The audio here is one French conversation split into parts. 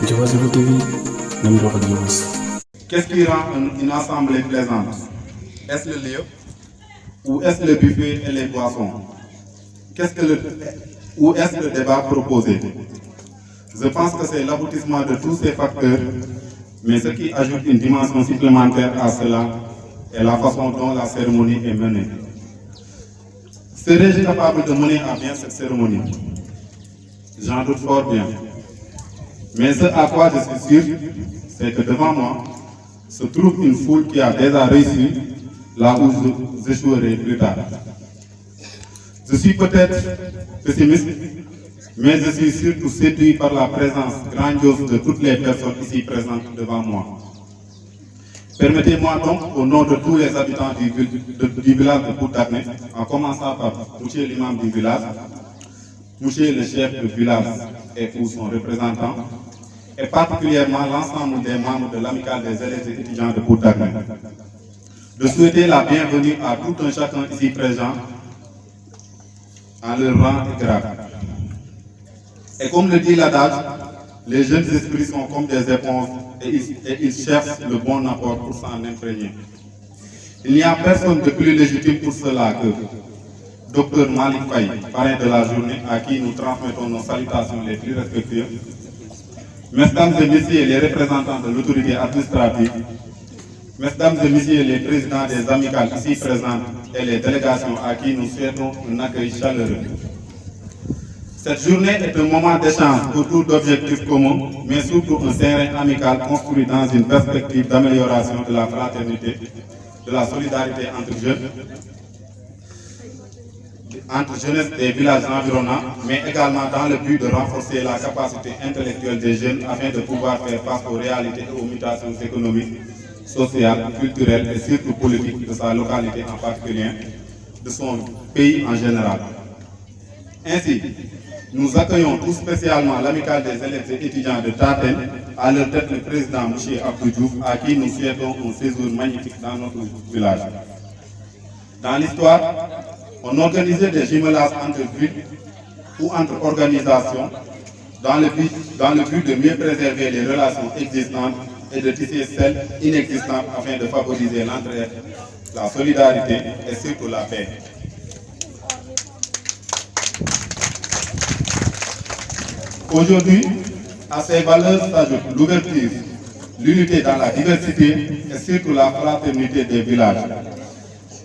Diobass Info TV, nañ dox ak Diobass. Qu'est-ce qui rend une assemblée plaisante? Est-ce le lieu ou est-ce le buffet et les boissons? Ou est-ce le débat proposé? Je pense que c'est l'aboutissement de tous ces facteurs, mais ce qui ajoute une dimension supplémentaire à cela est la façon dont la cérémonie est menée. Serais-je capable de mener à bien cette cérémonie? J'en doute fort bien. Mais ce à quoi je suis sûr, c'est que devant moi se trouve une foule qui a déjà réussi là où j'échouerai plus tard. Je suis peut-être pessimiste, mais je suis surtout séduit par la présence grandiose de toutes les personnes ici présentes devant moi. Permettez-moi donc, au nom de tous les habitants du village de Pout-Dagné, en commençant par M. l'imam du village, M. le chef du village et ou son représentant, et particulièrement l'ensemble des membres de l'amicale des élèves et étudiants de Pout-Dagné, de souhaiter la bienvenue à tout un chacun ici présent, en leur rang et grade. Et comme le dit l'adage, les jeunes esprits sont comme des éponges et ils cherchent le bon apport pour s'en imprégner. Il n'y a personne de plus légitime pour cela que Dr Malick Faye, parrain de la journée, à qui nous transmettons nos salutations les plus respectueuses. Mesdames et messieurs les représentants de l'autorité administrative, mesdames et messieurs les présidents des amicales ici présentes et les délégations à qui nous souhaitons un accueil chaleureux. Cette journée est un moment d'échange autour d'objectifs communs, mais surtout un terrain amical construit dans une perspective d'amélioration de la fraternité, de la solidarité entre jeunesse des villages environnants, mais également dans le but de renforcer la capacité intellectuelle des jeunes afin de pouvoir faire face aux réalités et aux mutations économiques, sociales, culturelles et surtout politiques de sa localité en particulier, de son pays en général. Ainsi, nous accueillons tout spécialement l'amicale des élèves et étudiants de Taten, à leur tête le président M. Abdou Diouf, à qui nous souhaitons un séjour magnifique dans notre village. Dans l'histoire, on organisait des jumelages entre villes ou entre organisations dans le but de mieux préserver les relations existantes et de tisser celles inexistantes afin de favoriser l'entraide, la solidarité et surtout la paix. Aujourd'hui, à ces valeurs s'ajoutent l'ouverture, l'unité dans la diversité et surtout la fraternité des villages.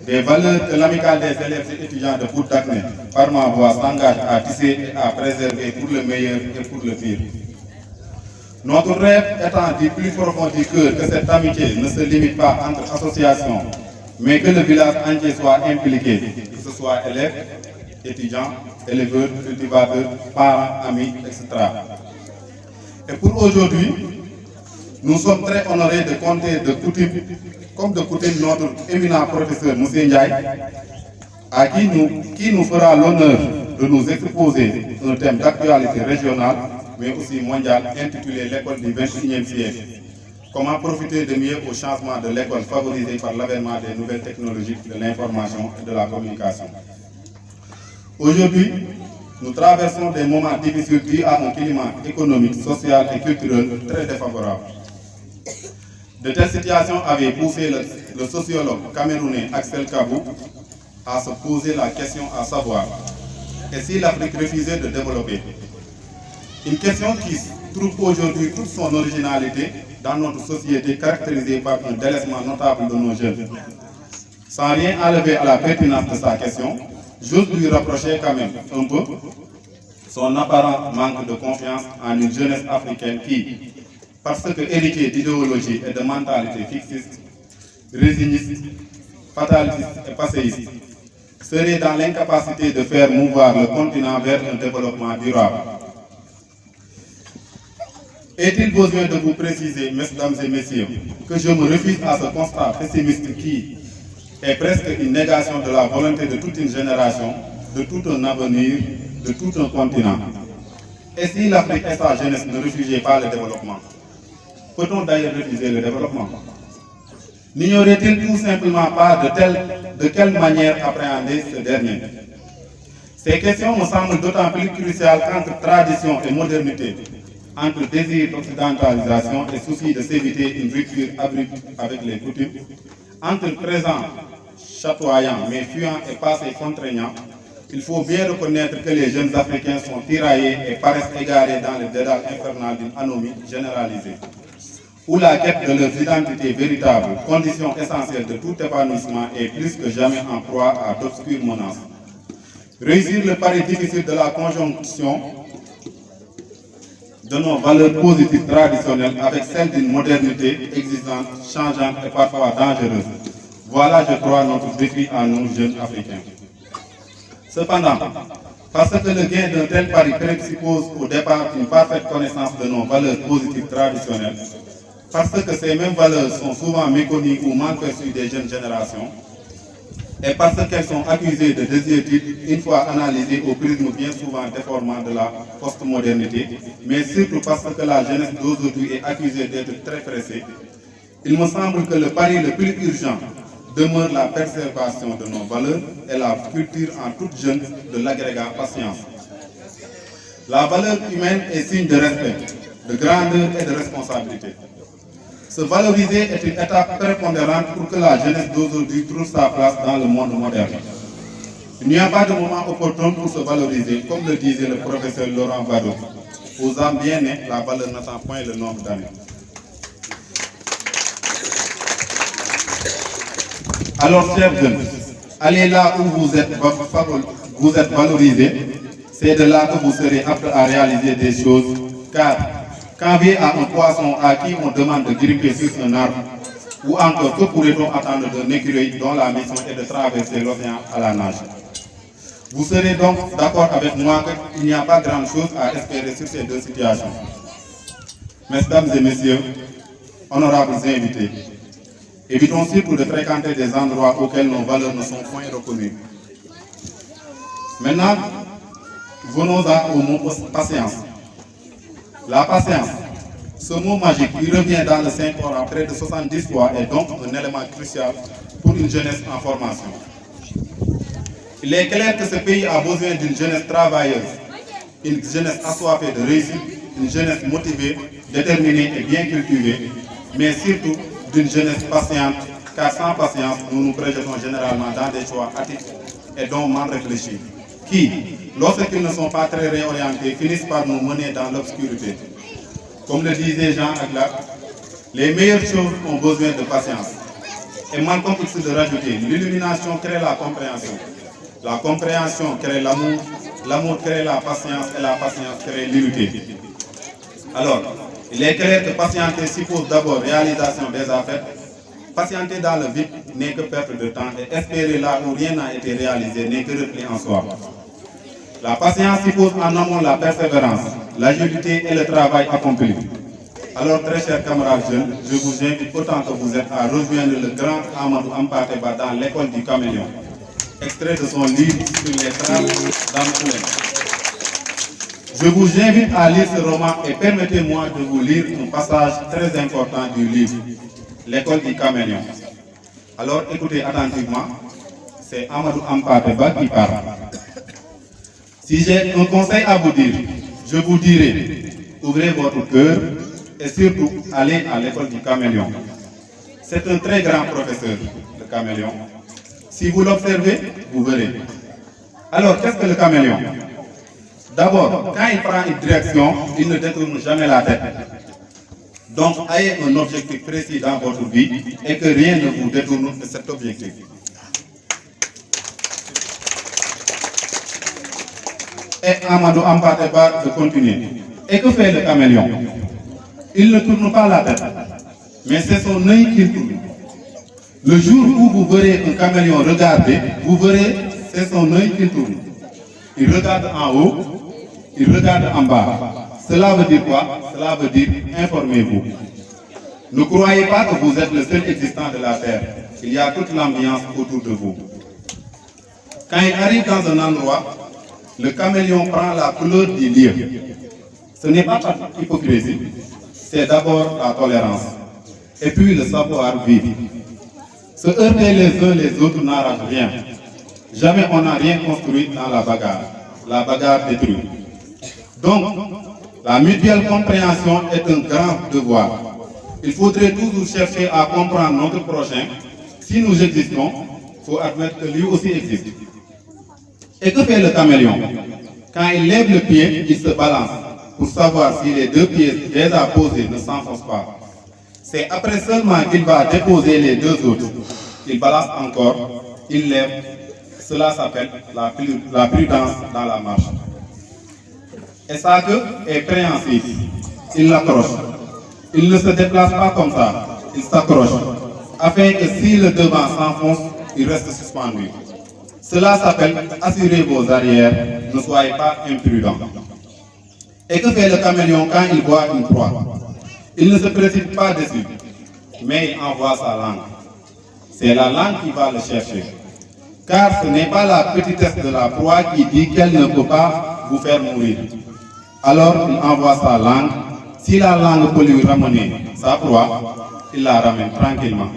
Des valeurs que l'amicale des élèves et étudiants de Pout-Dagné, par ma voix, s'engage à tisser et à préserver pour le meilleur et pour le pire. Notre rêve étant du plus profond du cœur que cette amitié ne se limite pas entre associations, mais que le village entier soit impliqué, que ce soit élèves, étudiants, éleveurs, cultivateurs, parents, amis, etc. Et pour aujourd'hui, nous sommes très honorés de compter comme de coutume notre éminent professeur M. Ndiaye, qui nous fera l'honneur de nous exposer un thème d'actualité régionale, mais aussi mondiale, intitulé l'école du XXIe siècle. Comment profiter de mieux au changement de l'école favorisé par l'avènement des nouvelles technologies de l'information et de la communication. Aujourd'hui, nous traversons des moments difficiles dus à un climat économique, social et culturel très défavorable. De telles situations avaient poussé le sociologue camerounais Axel Kabou à se poser la question à savoir, et si l'Afrique refusait de développer? Une question qui trouve aujourd'hui toute son originalité dans notre société caractérisée par un délaissement notable de nos jeunes. Sans rien enlever à la pertinence de sa question, j'ose lui reprocher quand même un peu son apparent manque de confiance en une jeunesse africaine qui, parce que héritier d'idéologie et de mentalité fixiste, résigniste, fataliste et passéiste, serait dans l'incapacité de faire mouvoir le continent vers un développement durable. Est-il besoin de vous préciser, mesdames et messieurs, que je me refuse à ce constat pessimiste qui est presque une négation de la volonté de toute une génération, de tout un avenir, de tout un continent? Et si l'Afrique et sa jeunesse ne refusaient pas le développement? Peut-on d'ailleurs refuser le développement? N'ignorait-il tout simplement pas de quelle manière appréhender ce dernier? Ces questions me semblent d'autant plus cruciales qu'entre tradition et modernité, entre désir d'occidentalisation et souci de s'éviter une rupture abrupte avec les coutumes, entre présent chatoyant mais fuyant et passé contraignant, il faut bien reconnaître que les jeunes Africains sont tiraillés et paraissent égarés dans le dédale infernal d'une anomie généralisée, où la quête de leur identité véritable, condition essentielle de tout épanouissement, est plus que jamais en proie à d'obscures menaces. Réussir le pari difficile de la conjonction de nos valeurs positives traditionnelles avec celle d'une modernité existante, changeante et parfois dangereuse. Voilà, je crois, notre défi à nous, jeunes Africains. Cependant, parce que le gain d'un tel pari présuppose au départ une parfaite connaissance de nos valeurs positives traditionnelles, parce que ces mêmes valeurs sont souvent méconnues ou mal perçues des jeunes générations, et parce qu'elles sont accusées de désuétude une fois analysées au prisme bien souvent déformant de la postmodernité, mais surtout parce que la jeunesse d'aujourd'hui est accusée d'être très pressée, il me semble que le pari le plus urgent demeure la préservation de nos valeurs et la culture en toute jeune de l'agrégat patience. La valeur humaine est signe de respect, de grandeur et de responsabilité. Se valoriser est une étape prépondérante pour que la jeunesse d'aujourd'hui trouve sa place dans le monde moderne. Il n'y a pas de moment opportun pour se valoriser, comme le disait le professeur Laurent Bado. Aux âmes bien nées, la valeur n'attend point le nombre d'années. Alors, chers jeunes, allez là où vous êtes valorisés, c'est de là que vous serez aptes à réaliser des choses, car qu'envier à un poisson à qui on demande de grimper sur un arbre, ou encore que pourrait-on attendre d'un écureuil dont la mission est de traverser l'océan à la nage? Vous serez donc d'accord avec moi qu'il n'y a pas grand-chose à espérer sur ces deux situations. Mesdames et messieurs, honorables invités, évitons surtout de fréquenter des endroits auxquels nos valeurs ne sont point reconnues. Maintenant, venons-en au mot patience. La patience, ce mot magique qui revient dans le Saint-Coran près de 70 fois, est donc un élément crucial pour une jeunesse en formation. Il est clair que ce pays a besoin d'une jeunesse travailleuse, une jeunesse assoiffée de réussite, une jeunesse motivée, déterminée et bien cultivée, mais surtout d'une jeunesse patiente, car sans patience, nous nous projetons généralement dans des choix hâtifs et donc mal réfléchis, qui, lorsqu'ils ne sont pas très réorientés, finissent par nous mener dans l'obscurité. Comme le disait Jean Aglac, les meilleures choses ont besoin de patience. Et Malcolm X de rajouter, l'illumination crée la compréhension crée l'amour, l'amour crée la patience et la patience crée l'unité. Alors, il est clair que patienter suppose d'abord réalisation des affaires. Patienter dans le vide n'est que perte de temps et espérer là où rien n'a été réalisé n'est que repli en soi. La patience suppose en amont la persévérance, l'agilité et le travail accompli. Alors, très chers camarades jeunes, je vous invite autant que vous êtes à rejoindre le grand Amadou Hampâté-Bâ dans l'école du Caméléon. Extrait de son livre sur les traces d'Ampoulin. Je vous invite à lire ce roman et permettez-moi de vous lire un passage très important du livre, l'école du Caméléon. Alors, écoutez attentivement, c'est Amadou Hampâté-Bâ qui parle. Si j'ai un conseil à vous dire, je vous dirai, ouvrez votre cœur et surtout allez à l'école du Caméléon. C'est un très grand professeur, le Caméléon. Si vous l'observez, vous verrez. Alors, qu'est-ce que le Caméléon? D'abord, quand il prend une direction, il ne détourne jamais la tête. Donc, ayez un objectif précis dans votre vie et que rien ne vous détourne de cet objectif. Et Amadou Hampâté-Bâ de continuer. Et que fait le Caméléon? Il ne tourne pas la tête, mais c'est son œil qui tourne. Le jour où vous verrez un caméléon regarder, vous verrez, c'est son œil qui tourne. Il regarde en haut, il regarde en bas. Cela veut dire quoi? Cela veut dire informez-vous. Ne croyez pas que vous êtes le seul existant de la Terre. Il y a toute l'ambiance autour de vous. Quand il arrive dans un endroit, le caméléon prend la couleur du lieu. Ce n'est pas par hypocrisie, c'est d'abord la tolérance. Et puis le savoir-vivre. Se heurter les uns les autres n'arrange rien. Jamais on n'a rien construit dans la bagarre. La bagarre détruit. Donc, La mutuelle compréhension est un grand devoir. Il faudrait toujours chercher à comprendre notre prochain. Si nous existons, il faut admettre que lui aussi existe. Et que fait le caméléon? Quand il lève le pied, il se balance pour savoir si les deux pieds déjà posés ne s'enfoncent pas. C'est après seulement qu'il va déposer les deux autres. Il balance encore, il lève. Cela s'appelle la prudence dans la marche. Et sa queue est préhensible. Il l'accroche. Il ne se déplace pas comme ça. Il s'accroche. Afin que si le devant s'enfonce, il reste suspendu. Cela s'appelle assurer vos arrières. Ne soyez pas imprudents. Et que fait le caméléon quand il voit une proie? Il ne se précipite pas dessus, mais il envoie sa langue. C'est la langue qui va le chercher. Car ce n'est pas la petitesse de la proie qui dit qu'elle ne peut pas vous faire mourir. Alors il envoie sa langue. Si la langue peut lui ramener sa proie, il la ramène tranquillement.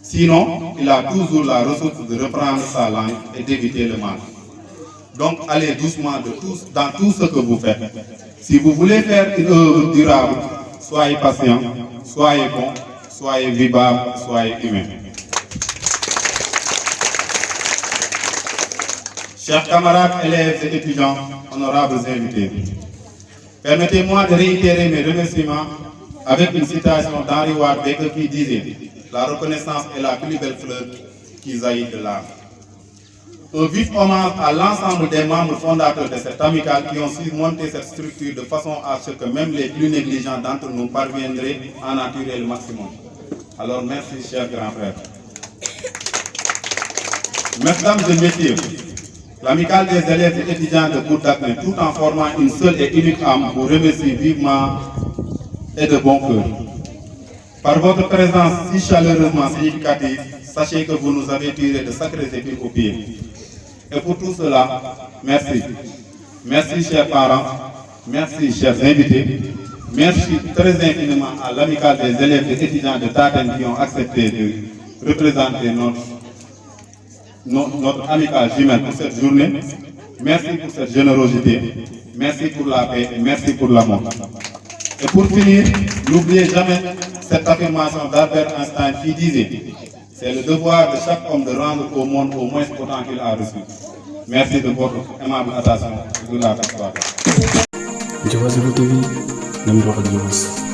Sinon, il a toujours la ressource de reprendre sa langue et d'éviter le mal. Donc allez doucement dans tout ce que vous faites. Si vous voulez faire une œuvre durable, soyez patient, soyez bon, soyez vivable, soyez humain. Chers camarades, élèves et étudiants, honorables invités, permettez-moi de réitérer mes remerciements avec une citation d'Henri Ward Beecker qui disait « La reconnaissance est la plus belle fleur qui jaillit de l'âme ». Un vif hommage à l'ensemble des membres fondateurs de cette amicale qui ont su monter cette structure de façon à ce que même les plus négligents d'entre nous parviendraient à en tirer le maximum. Alors merci, chers grands frères. Mesdames et messieurs, l'amicale des élèves et étudiants de Bourg-d'Acné, tout en formant une seule et unique âme, vous remercie vivement et de bon cœur. Par votre présence si chaleureusement significative, sachez que vous nous avez tiré de sacrés épines aux pieds. Et pour tout cela, merci. Merci, chers parents. Merci, chers invités. Merci très infiniment à l'amicale des élèves et étudiants de Taten qui ont accepté de représenter notre amicale jumelle pour cette journée. Merci pour cette générosité. Merci pour la paix et merci pour l'amour. Et pour finir, n'oubliez jamais cette affirmation d'Albert Einstein qui disait « C'est le devoir de chaque homme de rendre au monde au moins autant qu'il a reçu. » Merci de votre aimable attention. Diobass TV, nañ wax ak Diobass.